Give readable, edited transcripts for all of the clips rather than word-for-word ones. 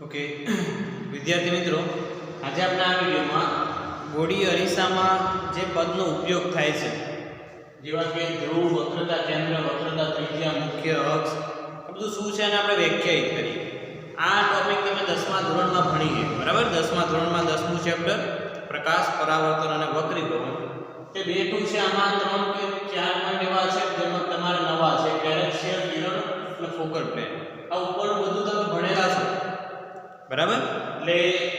Okay વિદ્યાર્થી મિત્રો, આજે આપણે આ વિડીયોમાં ગોળી અરીસામાં જે પદનો ઉપયોગ થાય છે, જેવા કે ધ્રુવ, વક્રતા કેન્દ્ર, વક્રતા ત્રિજ્યા, મુખ્ય અક્ષ, આ બધું શું છે અને આપણે વ્યાખ્યાયિત કરીએ. આ ટોપિક તમે 10મા ધોરણમાં ભણી ગયા, બરાબર? 10મા ધોરણમાં 10મું ચેપ્ટર પ્રકાશ, પરાવર્તન અને વક્રીભવન તે બેઠું છે. આમાં 3 કે 4 પોઈન્ટ એવા છે જેમાં તમારે નવા છે: કેરેક્ટર, કિરણ અને ફોકલ પ્લેન. આ ઉપરનું બધું તમે ભણેલા છો, બરાબર? એટલે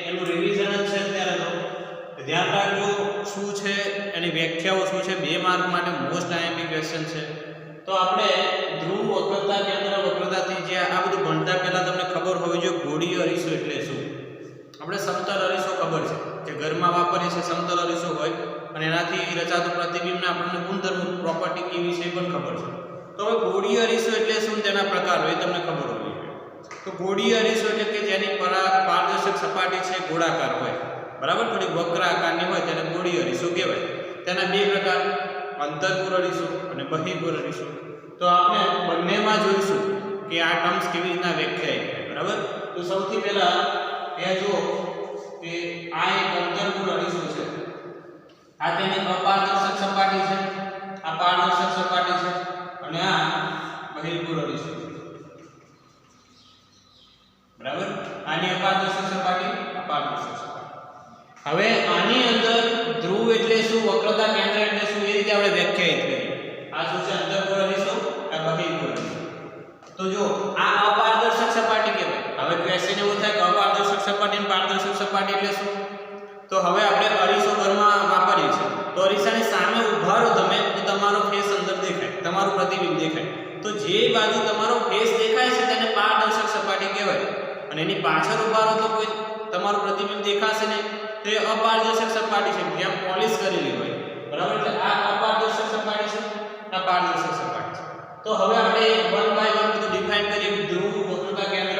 એનું રિવિઝન જ છે અત્યારે. તો ધ્યાન રાખજો શું છે, એની વ્યાખ્યાઓ શું છે. 2 માર્ક માટે મોસ્ટ આઈએમપી ક્વેશ્ચન છે. તો આપણે ધ્રુવ, વક્રતા કેન્દ્ર, વક્રતા ત્રિજ્યા આ બધું ભણતા પહેલા તમને ખબર હોવી જોઈએ ગોળીય અરીસો એટલે શું. આપણે સમતલ અરીસો ખબર છે કે ઘરમાં વાપરીએ છીએ, સમતલ અરીસો હોય અને એનાથી રચાતું પ્રતિબિંબના આપણને ગુણધર્મ, પ્રોપર્ટી કે વિશે પણ ખબર છે. તો હવે ગોળીય અરીસો એટલે શું, તેના પ્રકાર હોય તમને ખબર હોવી જોઈએ. તો ગોળીય અરીસો એટલે કે જેની પારદર્શક સપાટી છે ગોળાકાર હોય, બરાબર, થોડી વક્ર આકારની હોય તેને ગોળીય અરીસો કહેવાય. તેના 2 પ્રકાર, અંતર્ગોળ અરીસો અને બહિર્ગોળ અરીસો. તો આપણે બંનેમાં જોઈશું કે આ ટર્મ્સ કેવી રીતના વ્યાખ્યાયિત થાય, બરાબર? તો સૌથી પહેલા એ જો કે આ એક અંતર્ગોળ અરીસો છે. આ તેની અપારદર્શક સપાટી છે, આ પારદર્શક સપાટી છે અને આ બહિર્ગોળ અરીસો છે, બરાબર? આની અપારદર્શક સપાટી, અપારદર્શક સપાટી. હવે આની અંદર ધ્રુવ એટલે શું, વક્રતા કેન્દ્ર એટલે શું, એ રીતે આપણે વ્યાખ્યાયિત કરીએ. આ શું છે, અંતર્ગોળ અરીસો, આ બહિર્ગોળ અરીસો. તો જો આ અપારદર્શક સપાટી કહેવાય. હવે ક્વેશ્ચન એવો થાય કે અપારદર્શક સપાટી અને પારદર્શક સપાટી એટલે શું? તો હવે આપણે અરીસો ઘરમાં વાપરીએ છીએ, તો અરીસાની સામે ઊભા રહો તમે તો તમારો ફેસ અંદર દેખાય, તમારું પ્રતિબિંબ દેખાય. તો જે બાજુ તમારો ફેસ દેખાય છે તેને પારદર્શક સપાટી કહેવાય. અને એની પાછળ ઊભા રહો તો કોઈ તમારું પ્રતિબિંબ દેખાશે નહીં, તો એ અપારદર્શક સપાટી છે, જેમ પોલિશ કરેલી હોય, બરાબર? એટલે આ અપારદર્શક સપાટી છે, આ પારદર્શક સપાટી છે. તો હવે આપણે 1 બાય 1 બધું ડિફાઇન કરીએ. ધ્રુવ, વક્રતા કેન્દ્ર,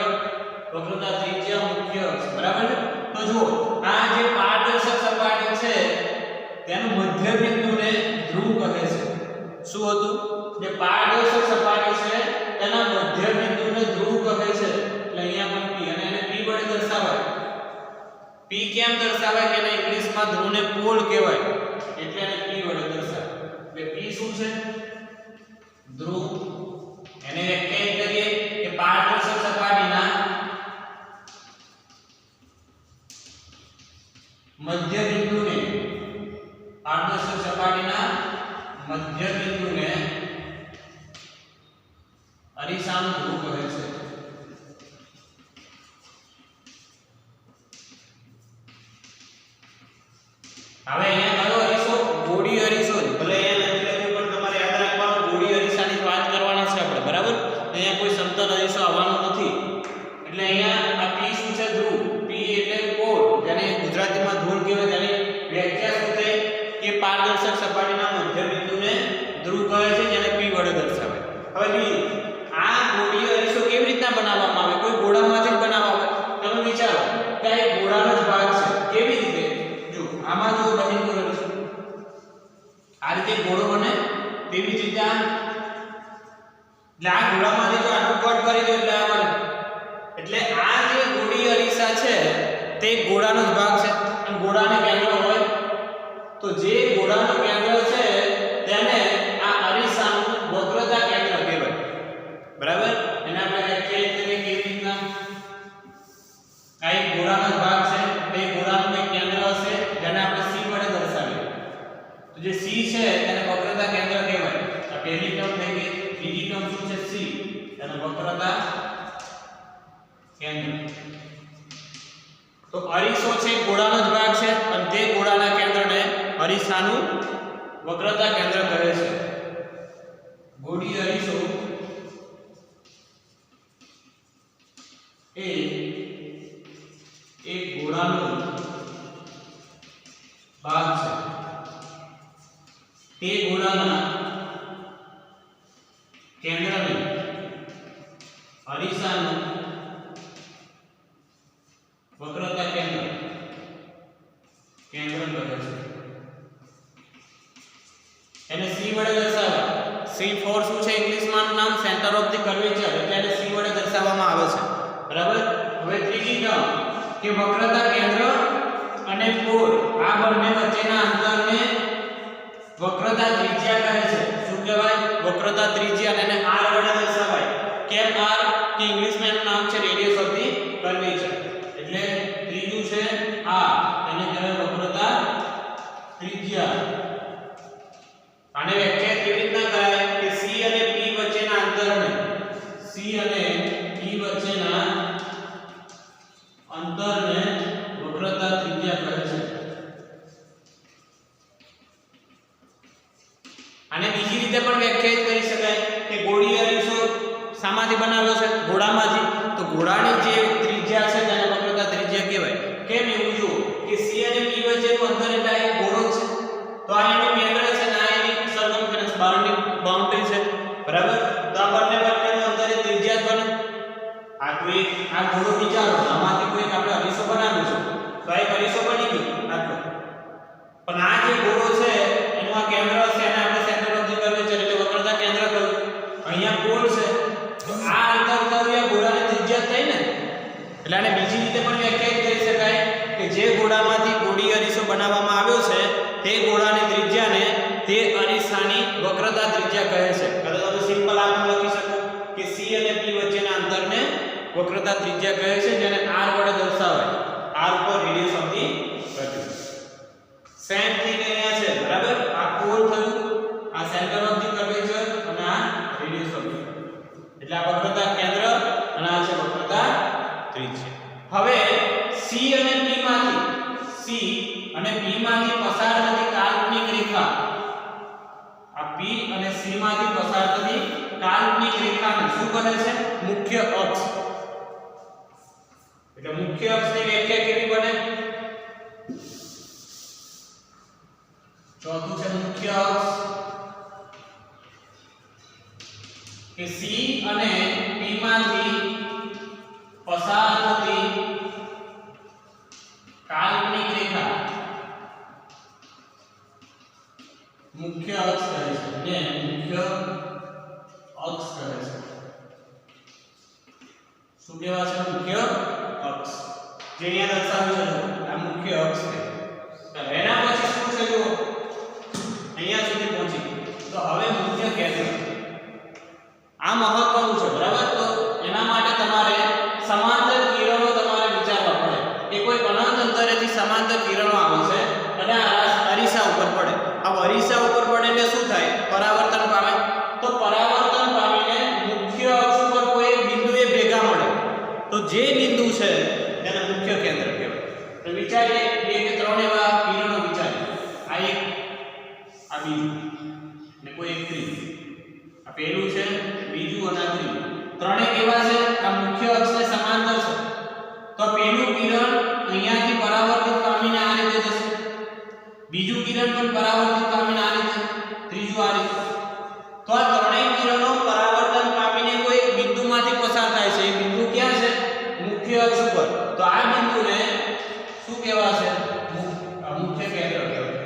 વક્રતા ત્રિજ્યા, મુખ્ય અક્ષ, બરાબર છે? તો જુઓ, આ જે પારદર્શક સપાટી છે તેનું મધ્ય બિંદુને ધ્રુવ કહે છે. શું હતું? જે પારદર્શક સપાટી છે તેના મધ્ય બિંદુને ધ્રુવ કહે છે. એટલે અહીંયા પણ P, અને એને P વડે દર્શાવાય. P કેમ દર્શાવાય કે ઇંગ્લિશમાં ધ્રુવને પોલ કહેવાય, એટલે એને P વડે દર્શાવાય. એટલે P શું છે? ધ્રુવ. એને વ્યાખ્યાયિત કરીએ કે પારદર્શક સપાટીના મધ્ય બિંદુને, પારદર્શક સપાટીના મધ્ય બિંદુને અરીસાનું ધ્રુવ કહે છે. હવે અહીંયા કયો અરીસો? ગોળીય અરીસો. ભલે અહીંયા નથી લખ્યું પણ તમારે યાદ રાખવાનું ગોળીય અરીસાની વાત કરવાના છે આપણે, બરાબર? અહીંયા કોઈ સમતલ અરીસો આવવાનો નથી. એટલે અહીંયા આ P શું છે? ધ્રુવ. P એટલે પોલ, જેને ગુજરાતીમાં ધ્રુવ કહેવાય. તેની વ્યાખ્યા શું થઈ કે પારદર્શક સપાટીના મધ્ય બિંદુને ધ્રુવ કહે છે, જેને P વડે દર્શાવે. હવે આ ગોળીય અરીસો કેવી રીતના બનાવવામાં આવે? કોઈ ગોળામાંથી જ બનાવવામાં આવે. તમે વિચારો કે આ એક ગોળાનો જ ભાગ છે. કેવી રીતે? જો આમાં જો બહિર્ગોળ અરીસો આ રીતે ગોળો બને, તેવી જ રીતે આ ગોળામાંથી જો આટલું કટ કરી દો એટલે આ બને. એટલે આ જે ગોળીય અરીસા છે તે ગોળાનો જ ભાગ છે. અને ગોળાને કેન્દ્ર હોય તો જે ગોળાનો કેન્દ્ર છે તેને આ અરીસાનું વક્રતા કેન્દ્ર કહેવાય, બરાબર? એને આપણે વ્યાખ્યાયિત કરીએ કેવી રીતના? આ એક ગોળાનો જ ભાગ છે, તે ગોળાનું એક કેન્દ્ર હશે જેને આપણે C વડે દર્શાવીએ. તો જે C છે તેને વક્રતા કેન્દ્ર કહેવાય. આ પહેલી ટર્મ થઈ ગઈ. બીજી ટર્મ શું છે? C, તેને વક્રતા કેન્દ્ર. તો અરીસો છે ગોળાનો જ ભાગ છે અને તે ગોળાના કેન્દ્રને અરીસાનું વક્રતા કેન્દ્ર કહે છે. ગોળીય અરીસો એ એક ગોળાનો ભાગ છે. તે ગોળાના કેન્દ્રને અરીસાનું વક્રતા કેન્દ્ર કહે છે. એને C વડે દર્શાવાય. C4 શું છે ઇંગ્લિશમાં નામ? Centre of the curvature. એટલે એને C વડે દર્શાવવામાં આવે છે, બરાબર? હવે ત્રીજી ટર્મ કે વક્રતા કેન્દ્ર અને પોલ આ બંને વચ્ચેના અંતરને વક્રતા ત્રિજ્યા કહે છે. શું કહેવાય? વક્રતા ત્રિજ્યા, અને r વડે દર્શાવાય. કેમ r? કે ઇંગ્લિશમાં એનું નામ છે રેડિયસ ઓફ ધી કર્વેચર. એટલે ત્રીજું છે r, એને કહેવાય વક્રતા ત્રિજ્યા. આને વ્યાખ્યાયિત કેવી રીતના કરાય કે c અને p વચ્ચેના અંતરને વક્રતા ત્રિજ્યા કહે છે. આને બીજી રીતે પણ વ્યાખ્યાયિત કરી શકાય કે ગોળીય અરીસો શામાંથી બનાવ્યો છે? ગોળામાંથી. તો ગોળાની જે ત્રિજ્યા છે તેને વક્રતા ત્રિજ્યા કહેવાય. કેમ? એવું જુઓ કે c અને p વચ્ચેનું અંતર એટલે એક ગોળો છે. તો આ એનું કેન્દ્ર છે અને આ એની સર્કમફરન્સ બહારની બાઉન્ડરી છે. બરાબર? તો આ બંને વચ્ચેનું અંતર એ ત્રિજ્યા જ બને. આ ગોળો વિચારો, આમાંથી કોઈ આપણે અરીસો બનાવ્યો છે તો આ એક અરીસો બની ગયો આટલો. પણ આ જે ગોળો છે એનું આ કેન્દ્ર છે, એને આપણે સેન્ટર ઓફ ધી કર્વેચર એટલે વક્રતા કેન્દ્ર કહ્યું. અહીંયા પોલ છે તો આ અંતર થયું એ ગોળાની ત્રિજ્યા થઈ ને. એટલે આને બીજી રીતે પણ વ્યાખ્યાયિત કરી શકાય કે જે ગોળામાંથી ગોળીય અરીસો બનાવવામાં આવ્યો છે તે ગોળાની ત્રિજ્યાને તે અરીસાની વક્રતા ત્રિજ્યા કહે છે. અથવા તમે સિમ્પલ આ પણ લખી શકો કે c અને p વચ્ચેના અંતરને વક્રતા ત્રિજ્યા કહે છે, જેને r વડે દર્શાવાય. r પર radius of the curvature. Same thing અહીંયા છે. બરાબર? આ પોલ થયું, આ સેન્ટર ઓફ ધી કર્વેચર અને આ રેડિયસ ઓફ ધી. એટલે આ વક્રતા કેન્દ્ર અને આ છે વક્રતા ત્રિજ્યા. હવે c અને p માંથી પસાર થતી કાલ્પનિક રેખા, આ p અને c માંથી પસાર થતી કાલ્પનિક રેખાને શું કહે છે? મુખ્ય અક્ષ. એટલે મુખ્ય અક્ષની વ્યાખ્યા કેવી બને? ચોથું છે મુખ્ય અક્ષ કે c અને p માંથી પસાર થતી કાલ્પનિક રેખા મુખ્ય અક્ષ કહે છે. એને મુખ્ય અક્ષ કહે છે. શું કહેવાય છે? મુખ્ય અક્ષ. જે અહીંયા દર્શાવ્યું છે આ મુખ્ય અક્ષ છે. તો એના પછી શું છે? જો અહીંયા સુધી પહોંચી તો હવે મુખ્ય કેન્દ્ર આ મહત્વનું છે. બરાબર? તો એના માટે તમારે સમાંતર કિરણો તમારે વિચારવા પડે કે કોઈ અનંત અંતરેથી સમાંતર કિરણો આવે છે અને આ અરીસા ઉપર પડે. આ અરીસા ઉપર પડે એટલે શું થાય? પરાવર્તન પામે. તો પરાવર્તન પામીને મુખ્ય અક્ષ ઉપર કોઈ એક બિંદુએ ભેગા મળે તો જે બિંદુ છે તેને મુખ્ય કેન્દ્ર કહેવાય. તો વિચારીએ બે કે ત્રણ એવા કિરણો વિચારીએ. આ એક, આ બીજું અને કોઈ એક ત્રીજું. આ પહેલું છે, બીજું અને આ ત્રીજું. ત્રણેય કેવા છે? આ મુખ્ય અક્ષને સમાંતર છે. તો પહેલું કિરણ અહીંયાથી પરાવર્તિત પામીને આ રીતે જશે, બીજું કિરણ પણ પરાવર્તિત પામીને આ રીતે, ત્રીજું આ રીતે. તો આ ત્રણેય કિરણો પરાવર્તન પામીને કોઈ એક બિંદુમાંથી પસાર થાય છે. એ બિંદુ ક્યાં છે? મુખ્ય અક્ષ ઉપર. તો આ બિંદુને શું કહેવાશે? મુખ્ય કેન્દ્ર કહેવાય.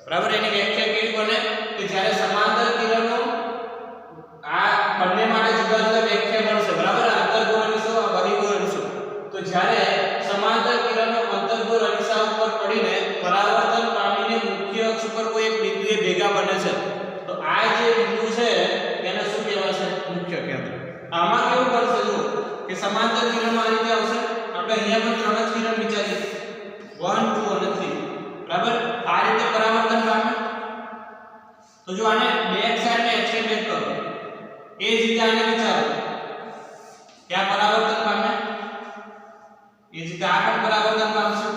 બરાબર? એની વ્યાખ્યા કેવી બને કે જ્યારે સમાંતર કિરણો આ બંને માટે જુદા જુદા વ્યાખ્યા મળશે. બરાબર? અંતર્ગોળ અરીસો, બહિર્ગોળ અરીસો. તો જ્યારે સમાંતર કિરણો અંતર્ગોળ અરીસા ઉપર પડીને પરાવર્તન પામીને મુખ્ય અક્ષ ઉપર કોઈ એક બિંદુએ ભેગા બને છે તો આ જે બિંદુ છે તેને શું કહેવાશે? મુખ્ય કેન્દ્ર. આમાં કેવું કરશે? જો કે સમાંતર કિરણો આ રીતે આવશે. આપણે અહીંયા પણ ત્રણ જ કિરણ વિચારીએ, 1 2 અને 3. બરાબર? આ રીતે પરાવર્તન પામે. તો જો આને બેક સાઈડને એક્સટેન્ડ કરો એ જ રીતે આને વિચારો કે આ પરાવર્તન પામે, એ જ રીતે આ પણ પરાવર્તન પામશે.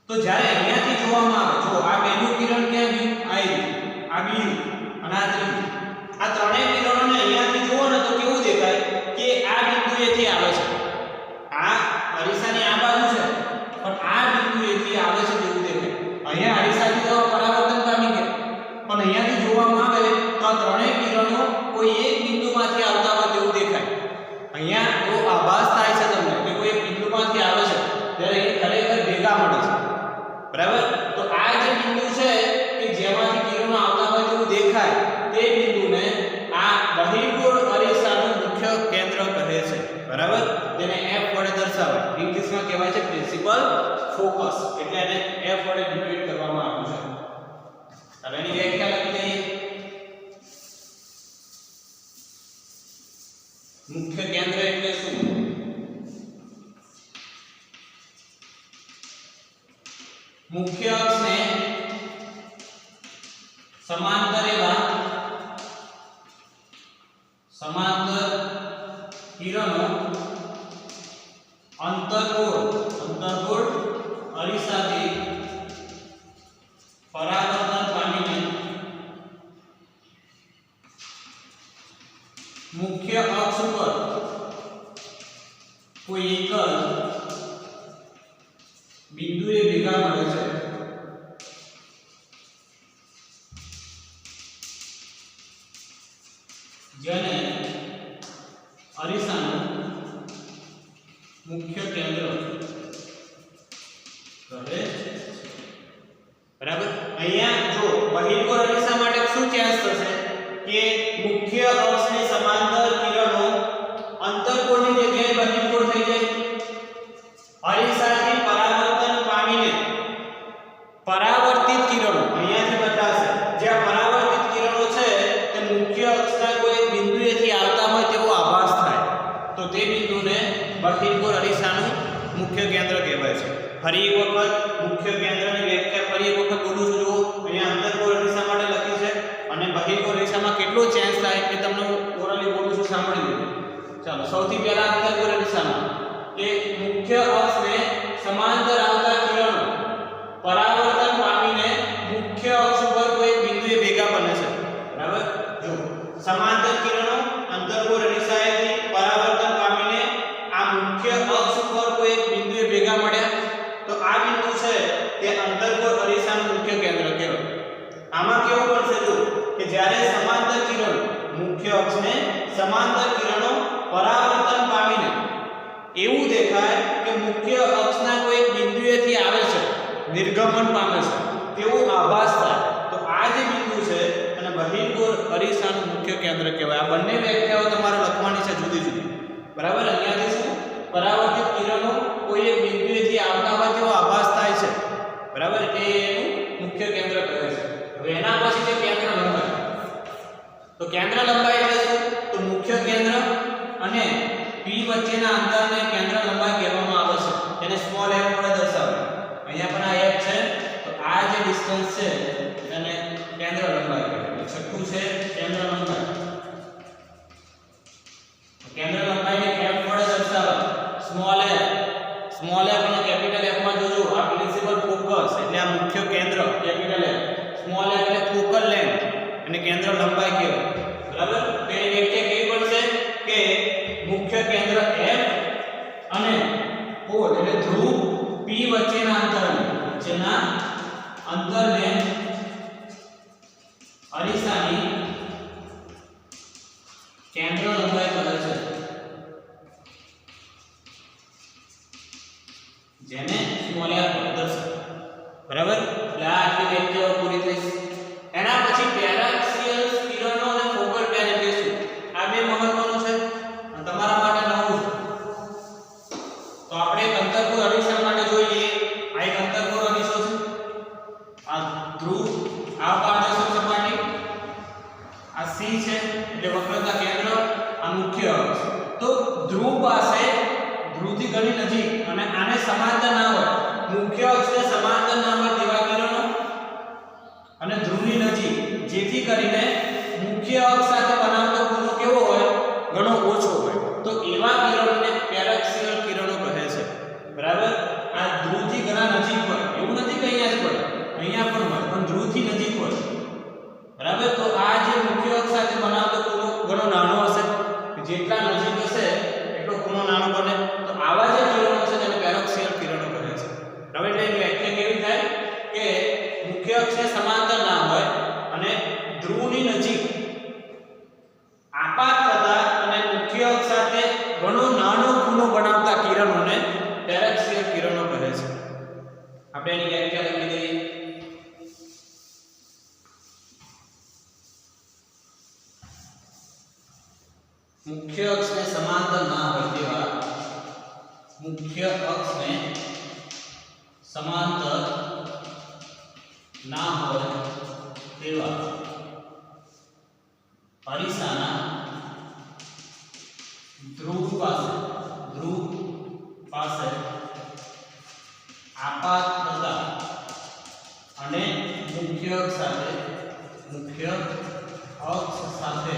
તો જ્યારે અહીંયાથી જોવામાં આવે, જો આ પહેલું કિરણ ક્યાં ગયું? આ બીજું અને આ ત્રીજું. આ ત્રણેય કિરણોને અહીંયાથી જુઓ ને તો કેવું દેખાય કે આ બિંદુએથી આવે છે. આ અરીસાની આ બાજુ છે પણ આ બિંદુએથી આવે છે તેવું દેખાય. અહીંયા અરીસાથી તો પરાવર્તન પામી ગયા પણ અહીંયાથી જોવામાં આવે તો આ ત્રણેય કિરણો કોઈ એક બિંદુમાંથી આવતા હોય તેવું દેખાય. અહીંયા તો આભાસ થાય છે તમને કે કોઈ એક બિંદુમાંથી આવે છે ત્યારે એ ખરેખર ભેગા મળે છે. બરાબર? તો આ જે બિંદુ છે કે જેમાંથી કિરણો આવતા હોય તેવું દેખાય તે બિંદુને આ બહિર્ગોળ અરીસાનું મુખ્ય કેન્દ્ર કહે છે. બરાબર? તેને F વડે દર્શાવાય. ઇંગ્લિશમાં કહેવાય છે પ્રિન્સિપલ ફોકસ, એટલે એને F વડે ડિનોટ કરવામાં આવ્યું છે. હવે એની વ્યાખ્યા લખી દઈએ. મુખ્ય કેન્દ્ર એટલે શું? મુખ્ય અક્ષને સમાંતર એવા સમાંતર કિરણો અંતર્ગોળ અરીસાથી પરાવર્તન પામીને મુખ્ય અક્ષ ઉપર કોઈ એક બિંદુએ ભેગા મળે છે. જેને અરીસાનું મુખ્ય કેન્દ્ર કહે. બરાબર. અહીંયા જો બહિર્ગોળ અરીસા માટે શું ચેન્જ થશે કે મુખ્ય અક્ષની સમાંતર કિરણો અંતર્ગોળની જગ્યાએ બહિર્ગોળ થઈ જાય. અરીસાથી પરાવર્તન પામીને પરાવર્તિત કિરણો અહીંયાથી બતાવશે. જ્યાં પરાવર્તિત કિરણો છે તે મુખ્ય અક્ષના કોઈ બિંદુએથી આવતા હોય તેવો આભાસ થાય તો તે બિંદુને બહિર્ગોળ અરીસાનું મુખ્ય કેન્દ્ર કહેવાય છે. ફરી એક વખત મુખ્ય કેન્દ્રની વ્યાખ્યા ફરી એક વખત બોલું છું. જુઓ અહીંયા અંતર્ગોળ અરીસા માટે લખી છે અને બહિર્ગોળ અરીસામાં કેટલો ચેન્જ થાય એ તમને ઓરલી બોલું છું, સાંભળી લો. ચાલો, સૌથી પહેલા અંતર્ગોળ અરીસામાં કે મુખ્ય અક્ષને સમાંતર આવતા કિરણો પરાવર્તન પામીને મુખ્ય અક્ષ ઉપર કોઈ બિંદુએ ભેગા બને છે. બરાબર. જો સમાંતર કિરણો અંતર્ગોળ અરીસાએથી પરાવર્તન પામીને આ મુખ્ય અક્ષ ઉપર કોઈ એક બિંદુએ ભેગા મળ્યા તો આ બિંદુ છે તે અંતર્ગોળ અરીસાનું મુખ્ય કેન્દ્ર કહેવાય. આમાં કેવું બનશે જો કે જ્યારે સમાંતર કિરણો મુખ્ય અક્ષને સમાંતર કિરણો પરાવર્તન પામીને એવું દેખાય કે મુખ્ય અક્ષના કોઈ બિંદુએથી આવે છે, નિર્ગમન પામે છે તેવો આભાસ થાય તો આ જે બિંદુ છે અને બહિર્ગોળ અરીસાનું મુખ્ય કેન્દ્ર કહેવાય. આ બંને વ્યાખ્યાઓ તમારે લખવાની છે જુદી જુદી. બરાબર. અહીંયાથી શું પરાવર્તિત કિરણો કોઈ એક બિંદુએથી આવતા હોય તેવો આભાસ થાય છે. બરાબર. એ એનું મુખ્ય કેન્દ્ર કહે છે. હવે એના પછી છે કેન્દ્ર લંબાઈ. તો કેન્દ્ર લંબાઈ એટલે શું? તો મુખ્ય કેન્દ્ર અને P વચ્ચેના અંતરને કેન્દ્ર લંબાઈ કહેવામાં આવે છે. તેને સ્મોલ f વડે દર્શાવે. અહીંયા પણ આ f છે તો આ જે ડિસ્ટન્સ છે એને કેન્દ્ર લંબાઈ કહેવાય. છઠ્ઠું છે કેન્દ્ર લંબાઈ. કેન્દ્ર લંબાઈને f વડે દર્શાવે. સ્મોલ f અને કેપિટલ F માં જોજો આ પ્રિન્સિપલ ફોકસ એટલે આ મુખ્ય કેન્દ્ર કેપિટલ F. સ્મોલ f એટલે ફોકલ લેન્થ અને કેન્દ્ર લંબાઈ કહેવાય. બરાબર. તો એ વ્યાખ્યા કેવી પડશે કે મુખ્ય કેન્દ્ર F અને પોલ એટલે ધ્રુવ P વચ્ચેના અંતરને અરીસાની કેન્દ્ર લંબાઈ કહે છે. જેને સ્મોલ f દર્શાવે. બરાબર. એટલે આ આટલી વ્યાખ્યાઓ પૂરી થઈ. એના પછી પેરાક્સિયલ કિરણો અને ફોકલ પ્લેન એટલે શું? આ બે મહત્વનું છે તમારા માટે નવું છે. તો આપણે એક અંતર્ગોળ અરીસા માટે જોઈ લઈએ. આ એક અંતર્ગોળ અરીસો છે. આ ધ્રુવ, આ પારદર્શક સપાટી, આ C છે એટલે વક્રતા કેન્દ્ર, આ મુખ્ય અક્ષ. તો ધ્રુવ પાસે ધ્રુવથી ઘણી નજીક અને આને સમાંતર ના હોય, મુખ્ય અક્ષને સમાંતર ના હોય તેવા કિરણો અને ધ્રુવની નજીક, જેથી કરીને મુખ્ય અક્ષ સાથે બનાવતો ખૂણો કેવો હોય? ઘણો ઓછો હોય. તો એવા કિરણોને પેરાક્સિયલ કિરણો કહે છે. બરાબર. આ ધ્રુવથી ઘણા નજીક હોય. એવું નથી કે અહીંયા જ હોય, અહીંયા પણ હોય પણ ધ્રુવથી નજીક હોય. બરાબર. તો આ જે મુખ્ય અક્ષ સાથે બનાવતો ખૂણો ઘણો નાનો હશે. જેટલા નજીક હશે એટલો ખૂણો નાનો બને. તો આવા જે કિરણો છે તેને પેરાક્સિયલ કિરણો કહે છે. હવે એટલે એની વ્યાખ્યા કેવી થાય કે મુખ્ય અક્ષને સમાંતર ના હોય અને ધ્રુવની નજીક આપાત થતા અને મુખ્ય અક્ષ સાથે ઘણો નાનો ખૂણો બનાવતા કિરણોને પેરાક્સિયલ કિરણો કહે છે. આપણે એની વ્યાખ્યા લખી દઈએ. મુખ્ય અક્ષને સમાંતર ના હોય તેવા મુખ્ય અક્ષને સમાંતર ના હોય તેવા અરીસાના ધ્રુવ પાસે આપાત થતા અને મુખ્ય અક્ષ સાથે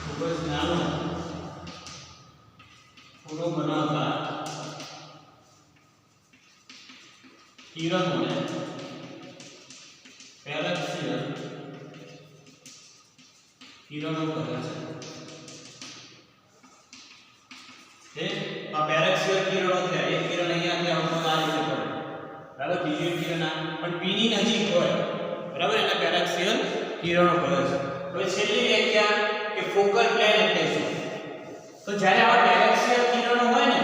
ખૂબ જ નાનો પૂરો બનાવતા કિરણોને પેરેક્સિયલ કિરણો કહે છે. આ પેરેક્સિયલ કિરણો છે. એક કિરણ અહીંયાથી આવતો આ રીતે પડે, બરાબર, બીજી કિરણ પણ P ની નજીક હોય, બરાબર, એટલે પેરેક્સિયલ કિરણો કહે છે. હવે છેલ્લી વ્યાખ્યા કે ફોકલ પ્લેન એટલે શું? તો જ્યારે આવા પેરેક્સિયલ કિરણો હોય ને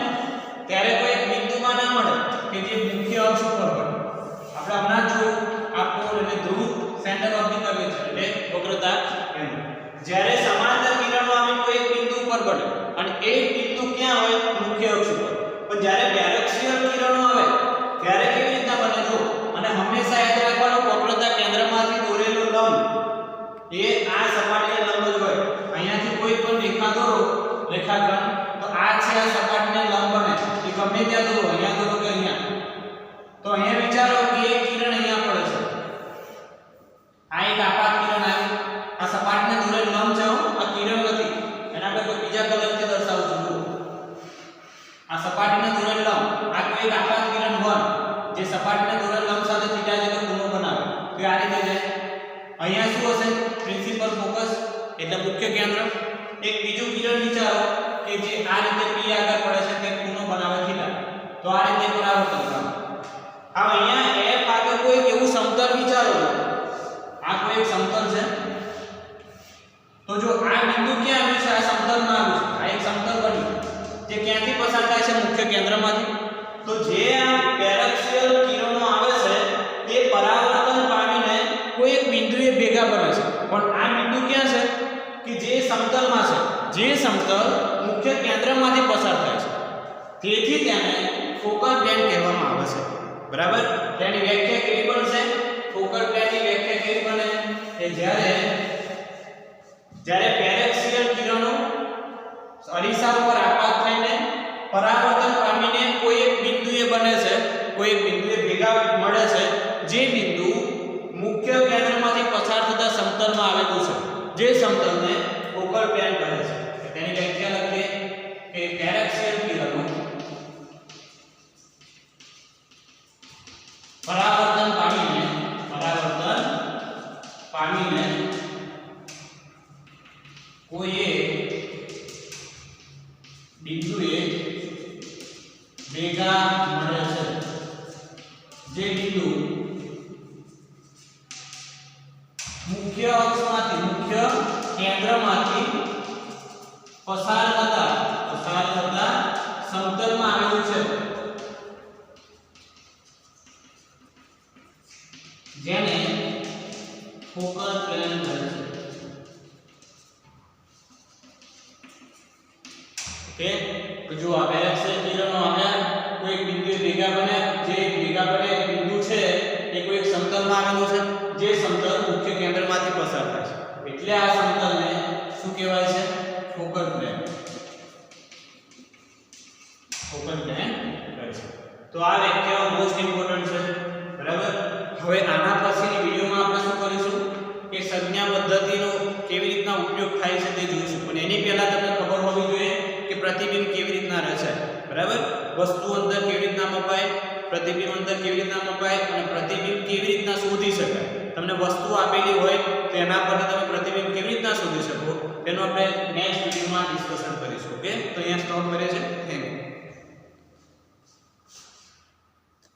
ત્યારે કોઈ એક બિંદુમાં ના મળે કે જે મુખ્ય અક્ષ ઉપર હોય. આપણે હમણાં જ જોયું આ પોલ એટલે ધ્રુવ સેન્ટર ઓફ ધ કર્વેચર એટલે વક્રતા કેન્દ્ર. જ્યારે સમાંતર કિરણો આવે કોઈ એક બિંદુ ઉપર પડે અને એ બિંદુ ક્યાં હોય? મુખ્ય અક્ષ ઉપર. પણ જ્યારે પેરેક્સિયલ કિરણો આવે ત્યારે કેવી રીતના બને જો? અને હંમેશા યાદ રાખવાનું વક્રતા કેન્દ્રમાંથી દોરેલો લંબ એ આ સપાટીને લંબ જ હોય. અહીંયાથી કોઈ પણ રેખા દોરો રેખાખંડ તો આ છે આ સપાટીને લંબ બને. એ ગમે ત્યાં દોરો, અહીંયા દોરો કે અહીંયા. તો અહીંયા વિચારો કે એક કિરણ અહીંયા પડે છે. આ એક આપાત કિરણ આવ્યું. આ સપાટીને દોરેલ લંબ છે, આ કિરણ નથી. એના આપણે કોઈ બીજા કલરથી દર્શાવું છું. આ સપાટીને દોરેલ લંબ, આ કોઈ એક આપાત કિરણ હોય જે સપાટીને દોરેલ લંબ સાથે થીટા જેવો ખૂણો બનાવે. તો આ રીતે જાય. અહીંયા શું હશે? પ્રિન્સિપલ ફોકસ એટલે મુખ્ય કેન્દ્ર. એક બીજું કિરણ વિચારો કે જે આ રીતે P આગળ પડે છે તે ખૂણો બનાવે થીટા. તો આ રીતે પરાવર્તન કરે. હવે અહીંયા F આગળ કોઈ એવું સમતલ વિચારો. આ કોઈ એક સમતલ છે. તો જો આ બિંદુ ક્યાં આવ્યું છે? આ સમતલમાં આવ્યું છે. આ એક સમતલ બન્યું જે ક્યાંથી પસાર થાય છે? મુખ્ય કેન્દ્રમાંથી. તો જે આ પેરેક્સિયલ કિરણો આવે છે તે પરાવર્તન પામીને કોઈ એક બિંદુએ ભેગા બને છે. પણ આ બિંદુ ક્યાં છે? કે જે સમતલમાં છે, જે સમતલ મુખ્ય કેન્દ્રમાંથી પસાર થાય છે. તેથી તેને ફોકલ પ્લેન કહેવામાં આવે છે. બરાબર? તેની વ્યાખ્યા કેવી બનશે? ફોકલ પ્લેનની વ્યાખ્યા કેવી બને? કે જ્યારે પેરેક્સિયલ કિરણો અરીસા ઉપર આપાત થઈને પરાવર્તન પામીને કોઈ એક બિંદુએ બને છે, કોઈ એક બિંદુએ ભેગા મળે છે, જે બિંદુ મુખ્ય કેન્દ્રમાંથી પસાર થતા સમતલમાં આવેલું છે, જે સમતલને ફોકલ પ્લેન કહે છે. તેની વ્યાખ્યા લખીએ કે પેરેક્સિયલ કિરણો પરાવર્તન પામીને કોઈ એક બિંદુએ ભેગા મળે છે, જે બિંદુ મુખ્ય અક્ષમાંથી, મુખ્ય કેન્દ્રમાંથી પસાર થતા સમતલમાં આવેલું છે, જેને ફોકલ પ્લેન કહે છે. ઓકે, તો જો આ પેરેક્સિયલ કિરણો આવ્યા, કોઈ એક બિંદુએ ભેગા બન્યા, જે ભેગા બને એ બિંદુ છે એ કોઈ એક સમતલમાં આવેલું છે, જે સમતલ મુખ્ય કેન્દ્રમાંથી પસાર થાય છે. એટલે આ સમતલને શું કહેવાય છે? Focal plane. ફોકલ પ્લેન કહે છે. તો આ વ્યાખ્યાઓ મોસ્ટ ઇમ્પોર્ટન્ટ છે. બરાબર? હવે આના પછીની વિડિયોમાં આપણે શું કરીશું કે સંજ્ઞા પદ્ધતિનો કેવી રીતના ઉપયોગ થાય છે તે જોઈશું. પણ એની પહેલા તમને ખબર હોવી જોઈએ કે પ્રતિબિંબ કેવી રીતના રચાય. બરાબર? વસ્તુ અંદર કેવી રીતના મપાય, પ્રતિબિંબ અંદર કેવી રીતના મપાય અને પ્રતિબિંબ કેવી રીતના શોધી શકાય. તમને વસ્તુ આપેલી હોય તો એના પરથી તમે પ્રતિબિંબ કેવી રીતના શોધી શકો તેનો આપણે નેક્સ્ટ વિડિયોમાં ડિસ્કશન કરીશું. ઓકે, તો અહીંયા સ્ટોપ કરીએ છીએ.